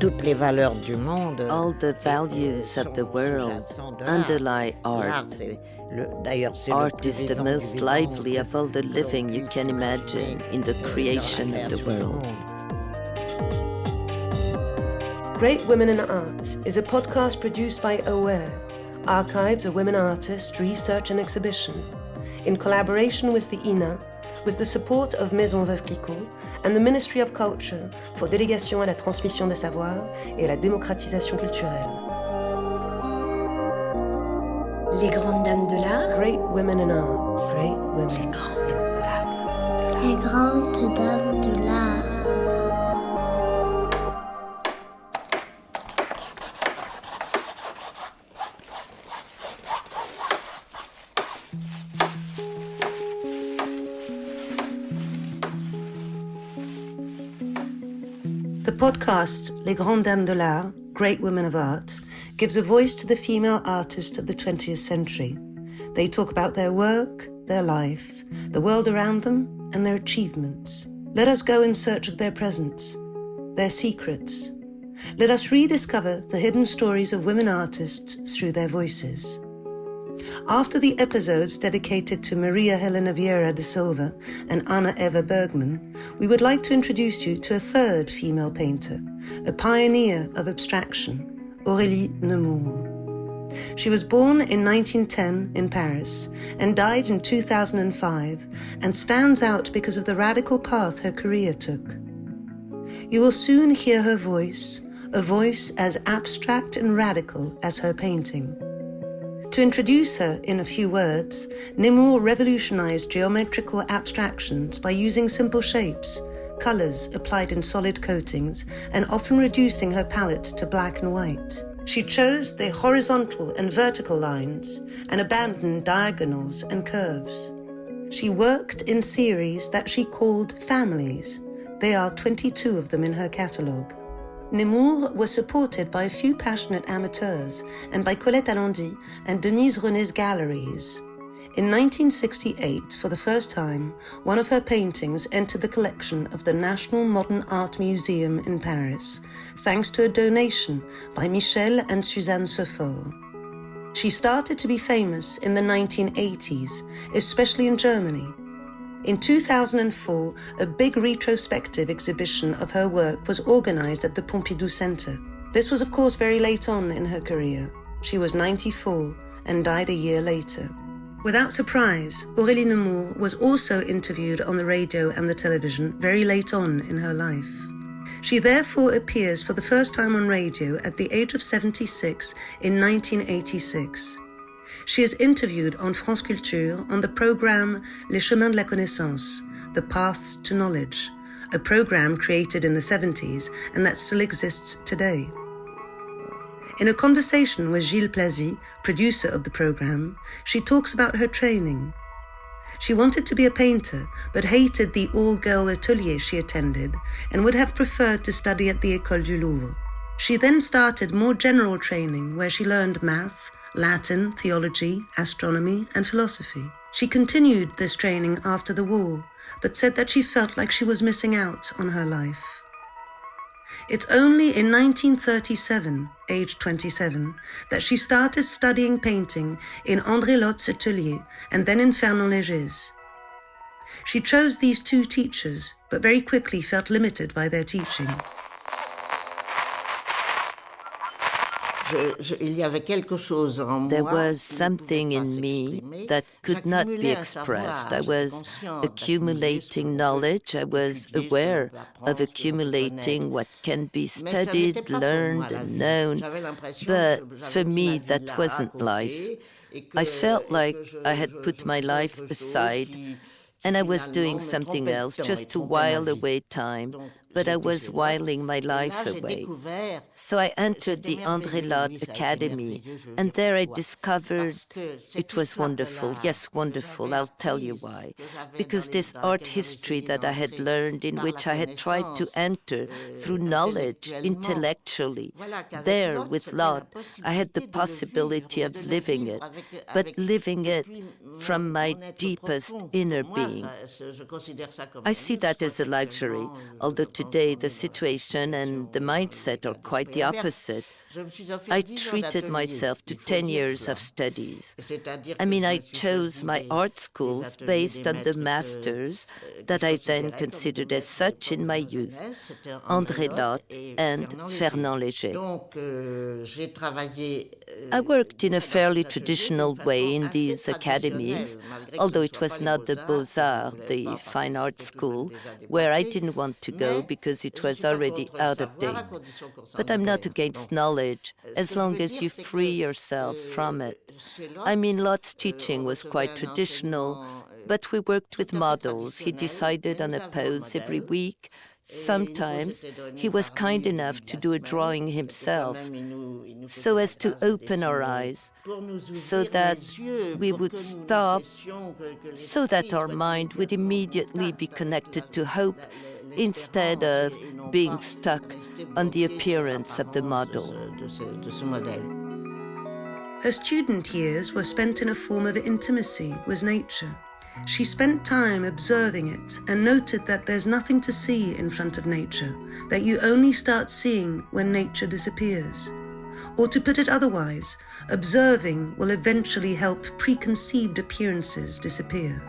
toutes les valeurs du monde. All the values of the world underlie art. Art is the most lively of all the living you can imagine in the creation of the world. Great Women in Art is a podcast produced by AWARE, Archives of Women Artists Research and Exhibition, in collaboration with the INA, with the support of Maison Veuve Clicquot and the Ministry of Culture for Délégation à la transmission des savoirs et à la démocratisation culturelle. Les grandes dames de l'art. Great Women in Art. Great Women in Art. Les grandes dames de l'art. The podcast Les Grandes Dames de l'Art, Great Women of Art, gives a voice to the female artists of the 20th century. They talk about their work, their life, the world around them, and their achievements. Let us go in search of their presence, their secrets. Let us rediscover the hidden stories of women artists through their voices. After the episodes dedicated to Maria Helena Vieira de Silva and Anna Eva Bergman, we would like to introduce you to a third female painter, a pioneer of abstraction, Aurélie Nemours. She was born in 1910 in Paris and died in 2005 and stands out because of the radical path her career took. You will soon hear her voice, a voice as abstract and radical as her painting. To introduce her in a few words, Nemours revolutionized geometrical abstractions by using simple shapes, colors applied in solid coatings, and often reducing her palette to black and white. She chose the horizontal and vertical lines and abandoned diagonals and curves. She worked in series that she called families. There are 22 of them in her catalogue. Nemours was supported by a few passionate amateurs and by Colette Allendy and Denise René's galleries. In 1968, for the first time, one of her paintings entered the collection of the National Modern Art Museum in Paris, thanks to a donation by Michel and Suzanne Sofort. She started to be famous in the 1980s, especially in Germany. In 2004, a big retrospective exhibition of her work was organized at the Pompidou Center. This was, of course, very late on in her career. She was 94 and died a year later. Without surprise, Aurélie Nemours was also interviewed on the radio and the television very late on in her life. She therefore appears for the first time on radio at the age of 76 in 1986. She is interviewed on France Culture on the programme Les Chemins de la Connaissance, The Paths to Knowledge, a programme created in the 70s and that still exists today. In a conversation with Gilles Plazy, producer of the programme, she talks about her training. She wanted to be a painter, but hated the all-girl atelier she attended and would have preferred to study at the École du Louvre. She then started more general training where she learned math, Latin, theology, astronomy, and philosophy. She continued this training after the war, but said that she felt like she was missing out on her life. It's only in 1937, aged 27, that she started studying painting in André Lotte's atelier and then in Fernand-Léger's. She chose these two teachers, but very quickly felt limited by their teaching. There was something in me that could not be expressed. I was accumulating knowledge. I was aware of accumulating what can be studied, learned, and known. But for me, that wasn't life. I felt like I had put my life aside and I was doing something else just to while away time. But I was whiling my life away. So I entered the André Lotte Academy, and there I discovered it was wonderful. Yes, wonderful, I'll tell you why. Because this art history that I had learned, in which I had tried to enter through knowledge, intellectually, there with Lotte, I had the possibility of living it, but living it from my deepest inner being. I see that as a luxury, although today, the situation and the mindset are quite the opposite. I treated myself to 10 years of studies. I mean, I chose my art schools based on the masters that I then considered as such in my youth, André Lotte and Fernand Léger. I worked in a fairly traditional way in these academies, although it was not the Beaux-Arts, the fine art school, where I didn't want to go because it was already out of date. But I'm not against knowledge, as long as you free yourself from it. I mean, Lotte's teaching was quite traditional, but we worked with models. He decided on a pose every week. Sometimes he was kind enough to do a drawing himself, so as to open our eyes, so that we would stop, so that our mind would immediately be connected to hope, instead of being stuck on the appearance of the model. Her student years were spent in a form of intimacy with nature. She spent time observing it and noted that there's nothing to see in front of nature, that you only start seeing when nature disappears. Or to put it otherwise, observing will eventually help preconceived appearances disappear.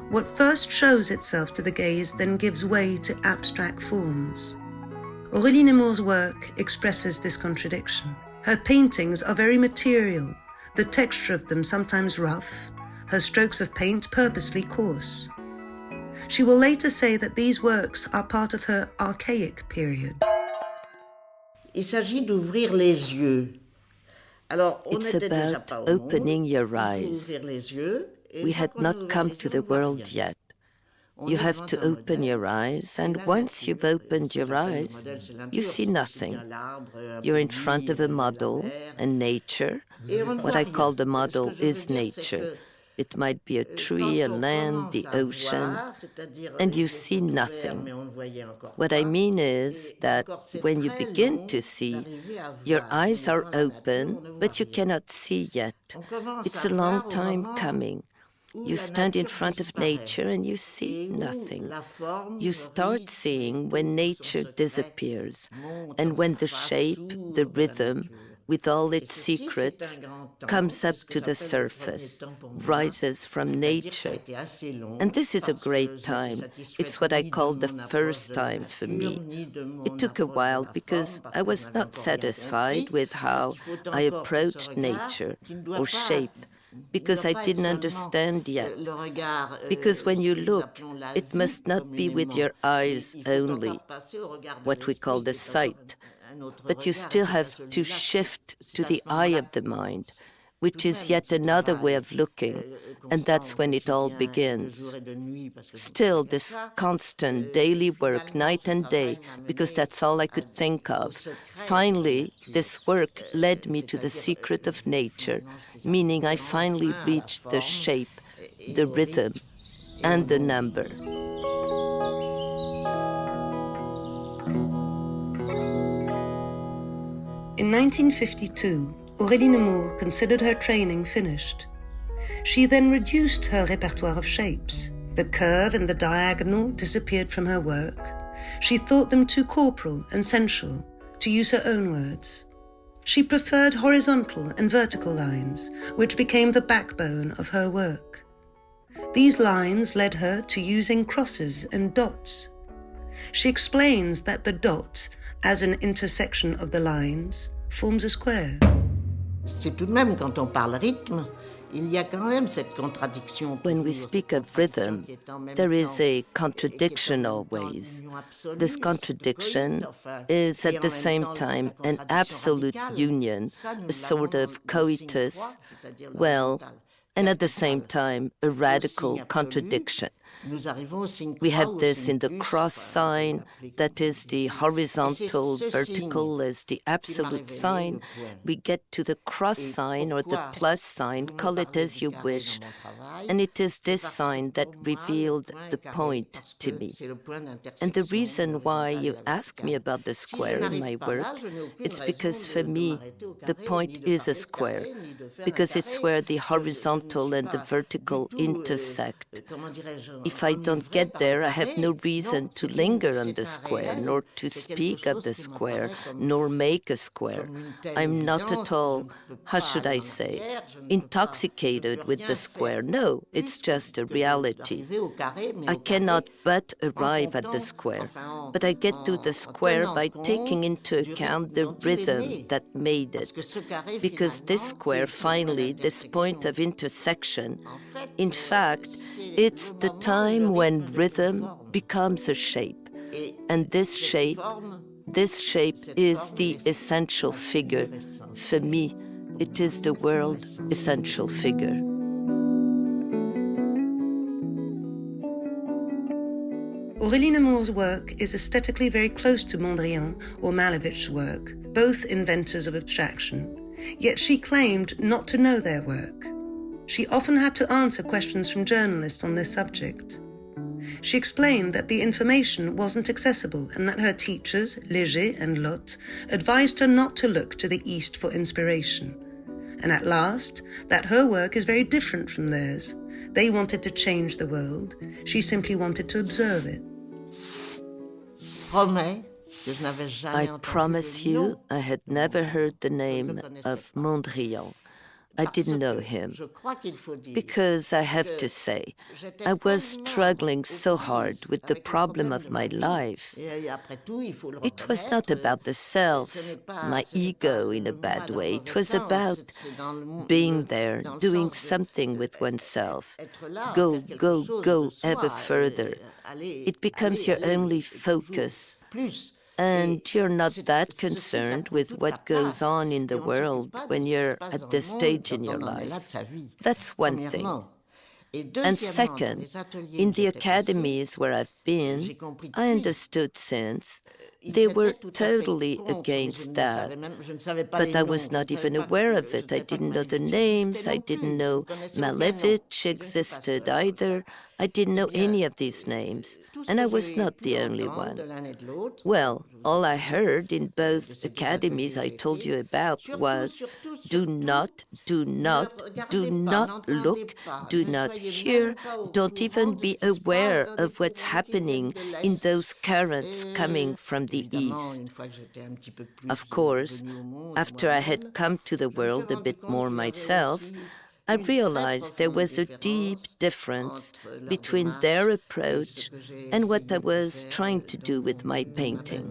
What first shows itself to the gaze then gives way to abstract forms. Aurélie Nemours' work expresses this contradiction. Her paintings are very material, the texture of them sometimes rough, her strokes of paint purposely coarse. She will later say that these works are part of her archaic period. It's about opening your eyes. We had not come to the world yet. You have to open your eyes, and once you've opened your eyes, you see nothing. You're in front of a model and nature. What I call the model is nature. It might be a tree, a land, the ocean, and you see nothing. What I mean is that when you begin to see, your eyes are open, but you cannot see yet. It's a long time coming. You stand in front of nature and you see nothing. You start seeing when nature disappears, and when the shape, the rhythm, with all its secrets, comes up to the surface, rises from nature. And this is a great time. It's what I call the first time for me. It took a while because I was not satisfied with how I approached nature or shape, because I didn't understand yet. Because when you look, it must not be with your eyes only, what we call the sight, but you still have to shift to the eye of the mind, which is yet another way of looking, and that's when it all begins. Still, this constant daily work, night and day, because that's all I could think of. Finally, this work led me to the secret of nature, meaning I finally reached the shape, the rhythm, and the number. In 1952, Aurélie Nemours considered her training finished. She then reduced her repertoire of shapes. The curve and the diagonal disappeared from her work. She thought them too corporal and sensual, to use her own words. She preferred horizontal and vertical lines, which became the backbone of her work. These lines led her to using crosses and dots. She explains that the dot, as an intersection of the lines, forms a square. When we speak of rhythm, there is a contradiction always. This contradiction is at the same time an absolute union, a sort of coitus, and at the same time a radical contradiction. We have this in the cross sign, that is the horizontal, vertical as the absolute sign. We get to the cross sign or the plus sign, call it as you wish, and it is this sign that revealed the point to me. And the reason why you ask me about the square in my work, it's because for me the point is a square, because it's where the horizontal and the vertical intersect. If I don't get there, I have no reason to linger on the square, nor to speak of the square, nor make a square. I'm not at all, how should I say, intoxicated with the square. No, it's just a reality. I cannot but arrive at the square, but I get to the square by taking into account the rhythm that made it. Because this square, finally, this point of intersection, in fact, it's the time when rhythm becomes a shape. And this shape is the essential figure. For me, it is the world's essential figure. Aurélie Nemours' work is aesthetically very close to Mondrian or Malevich's work, both inventors of abstraction. Yet she claimed not to know their work. She often had to answer questions from journalists on this subject. She explained that the information wasn't accessible and that her teachers, Léger and Lot, advised her not to look to the East for inspiration. And at last, that her work is very different from theirs. They wanted to change the world. She simply wanted to observe it. I promise you, I had never heard the name of Mondrian. I didn't know him. Because I have to say, I was struggling so hard with the problem of my life. It was not about the self, my ego in a bad way. It was about being there, doing something with oneself. Go, go, go ever further. It becomes your only focus. And you're not that concerned with what goes on in the world when you're at this stage in your life. That's one thing. And second, in the academies where I've been, I understood since they were totally against that. But I was not even aware of it. I didn't know the names. I didn't know Malevich existed either. I didn't know any of these names, and I was not the only one. Well, all I heard in both academies I told you about was, do not look, do not hear, don't even be aware of what's happening in those currents coming from the East. Of course, after I had come to the world a bit more myself, I realized there was a deep difference between their approach and what I was trying to do with my painting.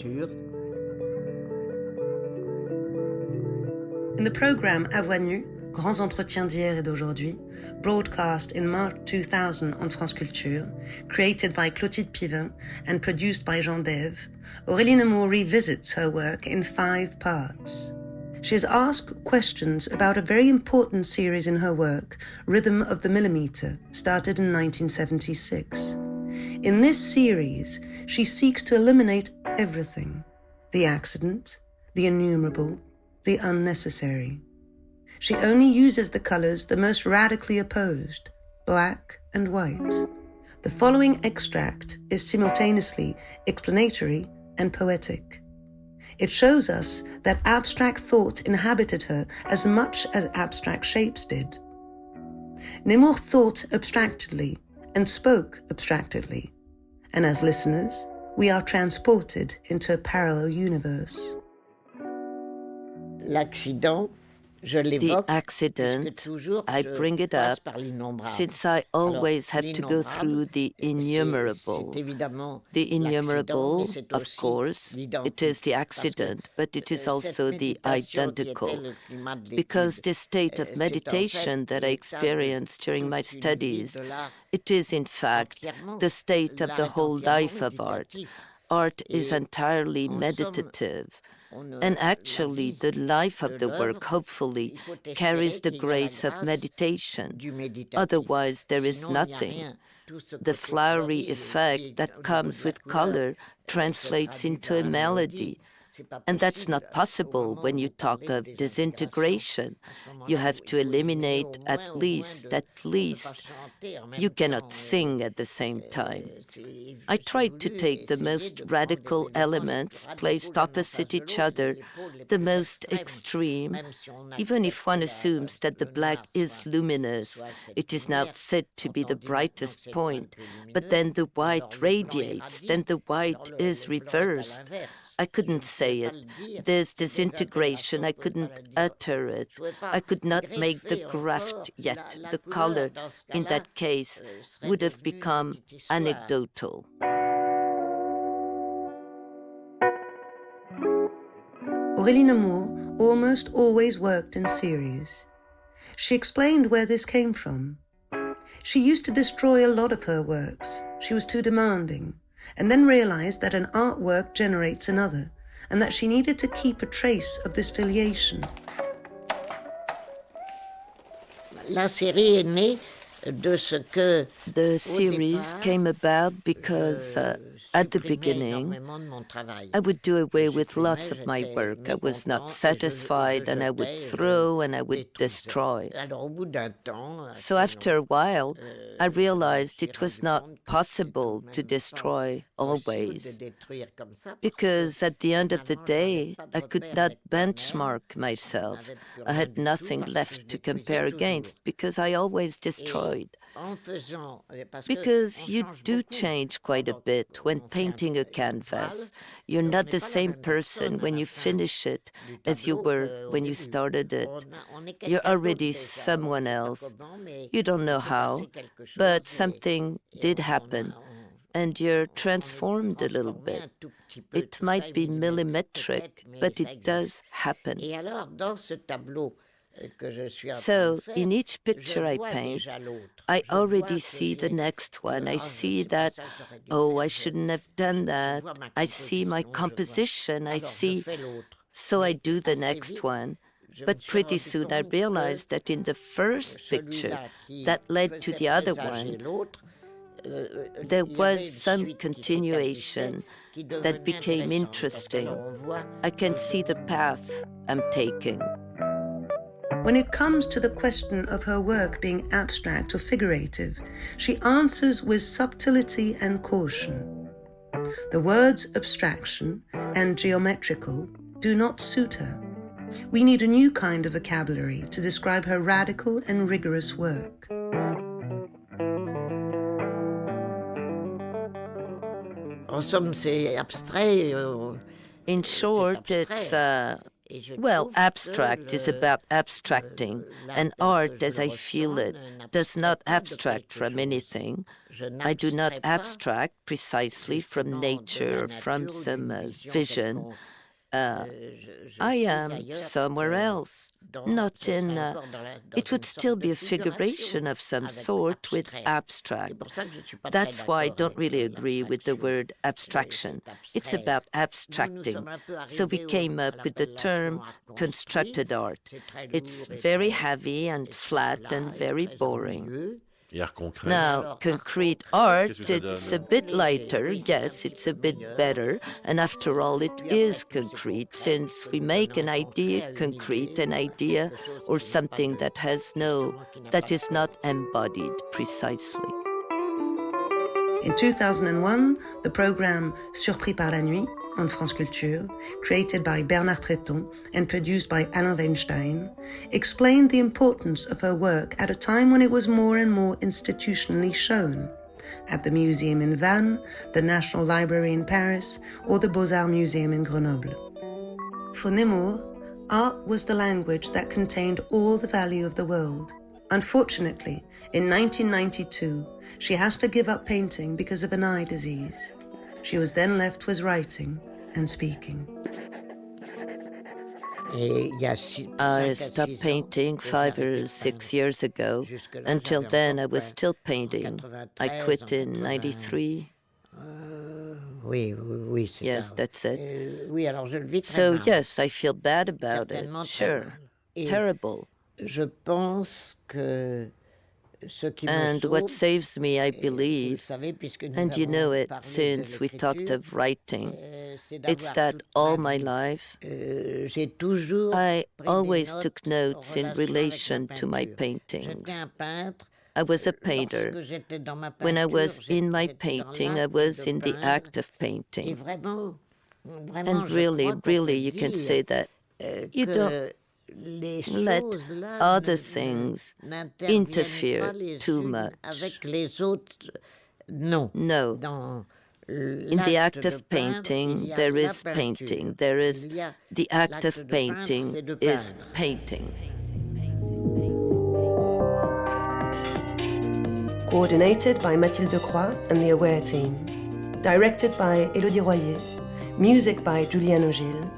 In the program À Voix Nue, Grands Entretiens d'hier et d'aujourd'hui, broadcast in March 2000 on France Culture, created by Clotilde Pivin and produced by Jean Dève, Aurélie Nemours revisits her work in 5 parts. She has asked questions about a very important series in her work, Rhythm of the Millimeter, started in 1976. In this series, she seeks to eliminate everything: the accident, the innumerable, the unnecessary. She only uses the colors the most radically opposed, black and white. The following extract is simultaneously explanatory and poetic. It shows us that abstract thought inhabited her as much as abstract shapes did. Nemours thought abstractedly and spoke abstractedly, and as listeners, we are transported into a parallel universe. The accident, I bring it up since I always have to go through the innumerable. The innumerable, of course, it is the accident, but it is also the identical. Because this state of meditation that I experienced during my studies, it is in fact the state of the whole life of art. Art is entirely meditative. And actually, the life of the work, hopefully, carries the grace of meditation. Otherwise, there is nothing. The flowery effect that comes with color translates into a melody. And that's not possible when you talk of disintegration. You have to eliminate at least, you cannot sing at the same time. I tried to take the most radical elements placed opposite each other, the most extreme, even if one assumes that the black is luminous, it is now said to be the brightest point, but then the white radiates, then the white is reversed. I couldn't say it. There's disintegration. I couldn't utter it. I could not make the graft yet. The color, in that case, would have become anecdotal. Aurélie Nemours almost always worked in series. She explained where this came from. She used to destroy a lot of her works. She was too demanding, and then realized that an artwork generates another, and that she needed to keep a trace of this filiation. La série est née de ce que the series came about because at the beginning, I would do away with lots of my work. I was not satisfied, and I would throw and I would destroy. So after a while, I realized it was not possible to destroy always, because at the end of the day, I could not benchmark myself. I had nothing left to compare against because I always destroyed. Because you do change quite a bit when painting a canvas. You're not the same person when you finish it as you were when you started it. You're already someone else. You don't know how, but something did happen, and you're transformed a little bit. It might be millimetric, but it does happen. So, in each picture I paint, I already see the next one. I see that, oh, I shouldn't have done that. I see my composition. I see, so I do the next one. But pretty soon I realized that in the first picture that led to the other one, there was some continuation that became interesting. I can see the path I'm taking. When it comes to the question of her work being abstract or figurative, she answers with subtlety and caution. The words abstraction and geometrical do not suit her. We need a new kind of vocabulary to describe her radical and rigorous work. In short, it's well, abstract is about abstracting, and art, as I feel it, does not abstract from anything. I do not abstract precisely from nature or from some vision. I am somewhere else, not in... it would still be a figuration of some sort with abstract. That's why I don't really agree with the word abstraction. It's about abstracting. So we came up with the term constructed art. It's very heavy and flat and very boring. Now, concrete art, it's a bit lighter, yes, it's a bit better, and after all, it is concrete, since we make an idea concrete, an idea or something that is not embodied precisely. In 2001, the program Surpris par la nuit on France Culture, created by Bernard Tréton and produced by Alain Weinstein, explained the importance of her work at a time when it was more and more institutionally shown, at the museum in Vannes, the National Library in Paris, or the Beaux-Arts Museum in Grenoble. For Nemours, art was the language that contained all the value of the world. Unfortunately, in 1992, she has to give up painting because of an eye disease. She was then left with writing and speaking. I stopped painting 5 or 6 years ago. Until then, I was still painting. I quit in 93. Yes, that's it. So, yes, I feel bad about it. Sure. Terrible. And what saves me, I believe, and you know it since we talked of writing, It's that all my life, I always took notes in relation to my paintings. I was a painter. When I was in my painting, I was in the act of painting. And really, you can say that you don't let other things interfere too much. No. In the act of painting, there is painting. The act of painting is painting. Coordinated by Mathilde Croix and the Aware team. Directed by Élodie Royer. Music by Julian Ogil.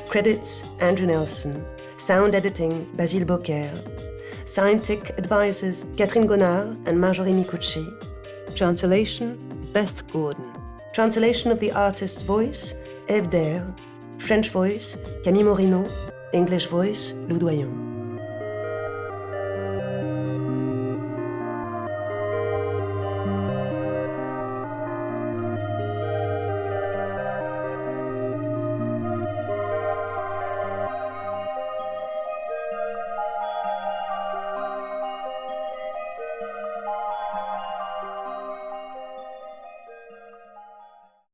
Credits Andrew Nelson. Sound editing Basile Beaucaire. Scientific advisors Catherine Gonard and Marjorie Micucci. Translation Beth Gordon. Translation of the artist's voice Eve Dair. French voice Camille Morino. English voice Lou Doyon.